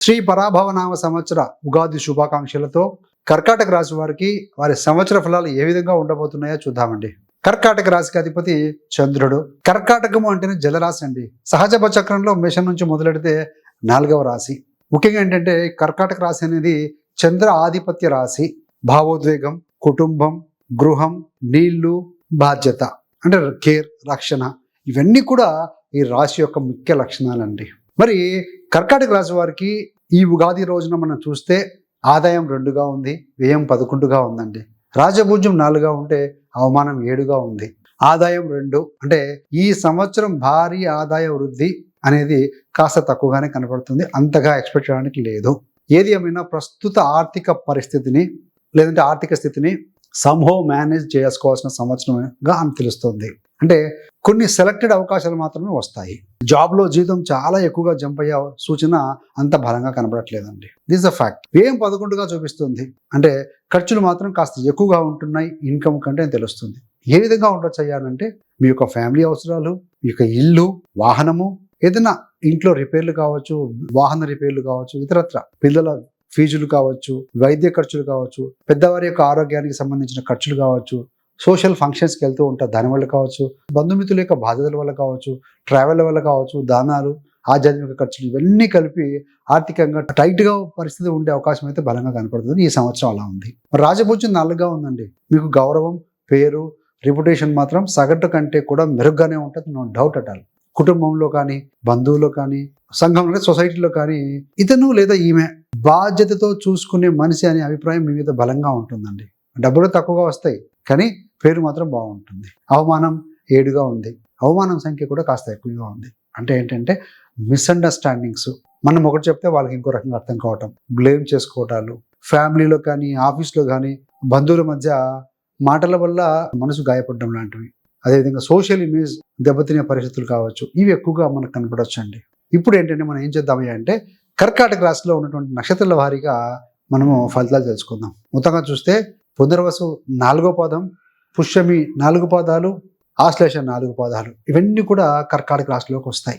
శ్రీ పరాభవనామ సంవత్సర ఉగాది శుభాకాంక్షలతో కర్కాటక రాశి వారికి వారి సంవత్సర ఫలాలు ఏ విధంగా ఉండబోతున్నాయో చూద్దామండి. కర్కాటక రాశికి అధిపతి చంద్రుడు. కర్కాటకము అంటేనే జలరాశి అండి. సహజ చక్రంలో మేషం నుంచి మొదలెడితే 4వ రాశి. ముఖ్యంగా ఏంటంటే కర్కాటక రాశి అనేది చంద్ర ఆధిపత్య రాశి. భావోద్వేగం, కుటుంబం, గృహం, నీళ్లు, బాధ్యత అంటే కేర్, రక్షణ, ఇవన్నీ కూడా ఈ రాశి యొక్క ముఖ్య లక్షణాలండి. మరి కర్కాటక రాశి వారికి ఈ ఉగాది రోజున మనం చూస్తే ఆదాయం 2గా ఉంది, వ్యయం 11గా ఉందండి. రాజభూజ్యం 4గా ఉంటే అవమానం 7గా ఉంది. ఆదాయం 2 అంటే ఈ సంవత్సరం భారీ ఆదాయ వృద్ధి అనేది కాస్త తక్కువగానే కనపడుతుంది. అంతగా ఎక్స్పెక్ట్ చేయడానికి లేదు. ఏది ఏమైనా ప్రస్తుత ఆర్థిక పరిస్థితిని లేదంటే ఆర్థిక స్థితిని సంహో మేనేజ్ చేసుకోవాల్సిన సంవత్సరంగా అని తెలుస్తుంది. అంటే కొన్ని సెలెక్టెడ్ అవకాశాలు మాత్రమే వస్తాయి. జాబ్లో జీతం చాలా ఎక్కువగా జంప్ అయ్యే సూచన అంత బలంగా కనబడట్లేదండి. This a fact. వ్యయం 11గా చూపిస్తుంది. అంటే ఖర్చులు మాత్రం కాస్త ఎక్కువగా ఉంటున్నాయి ఇన్కమ్ కంటే తెలుస్తుంది. ఏ విధంగా ఉండొచ్చు అయ్యానంటే మీ యొక్క ఫ్యామిలీ అవసరాలు, మీ యొక్క ఇల్లు, వాహనము, ఏదైనా ఇంట్లో రిపేర్లు కావచ్చు, వాహన రిపేర్లు కావచ్చు, ఇతరత్ర పిల్లల ఫీజులు కావచ్చు, వైద్య ఖర్చులు కావచ్చు, పెద్దవారి యొక్క ఆరోగ్యానికి సంబంధించిన ఖర్చులు కావచ్చు, సోషల్ ఫంక్షన్స్కి వెళ్తూ ఉంటారు దానివల్ల కావచ్చు, బంధుమిత్రుల యొక్క బాధ్యతల వల్ల కావచ్చు, ట్రావెల్ వల్ల కావచ్చు, దానాలు, ఆధ్యాత్మిక ఖర్చులు, ఇవన్నీ కలిపి ఆర్థికంగా టైట్గా పరిస్థితి ఉండే అవకాశం అయితే బలంగా కనపడుతుంది. ఈ సంవత్సరం అలా ఉంది. రాజభూజ్యం 4గా ఉందండి. మీకు గౌరవం, పేరు, రిప్యుటేషన్ మాత్రం సగటు కంటే కూడా మెరుగ్గానే ఉంటుంది. No doubt at all. కుటుంబంలో కానీ, బంధువుల్లో కానీ, సంఘంలో, సొసైటీలో కానీ ఇతను లేదా ఈమె బాధ్యతతో చూసుకునే మనిషి అనే అభిప్రాయం మీ మీద బలంగా ఉంటుందండి. డబ్బులు తక్కువగా వస్తాయి కానీ పేరు మాత్రం బాగుంటుంది. అవమానం 7గా ఉంది. అవమానం సంఖ్య కూడా కాస్త ఎక్కువగా ఉంది. అంటే ఏంటంటే మిస్అండర్స్టాండింగ్స్. మనం ఒకటి చెప్తే వాళ్ళకి ఇంకో రకంగా అర్థం కావటం, బ్లేమ్ చేసుకోవటాలు, ఫ్యామిలీలో కానీ, ఆఫీస్లో కానీ, బంధువుల మధ్య మాటల వల్ల మనసు గాయపడడం లాంటివి, అదేవిధంగా సోషల్ ఇమేజ్ దెబ్బతినే పరిస్థితులు కావచ్చు, ఇవి ఎక్కువగా మనకు కనపడవచ్చు అండి. ఇప్పుడు ఏంటంటే మనం ఏం చేద్దామయ్యా అంటే కర్కాటక రాశిలో ఉన్నటువంటి నక్షత్రాల వారీగా మనము ఫలితాలు తెలుసుకుందాం. మొత్తంగా చూస్తే పునర్వసు 4వ పాదం, పుష్యమి 4 పాదాలు, ఆశ్లేష 4 పాదాలు, ఇవన్నీ కూడా కర్కాటక రాశిలోకి వస్తాయి.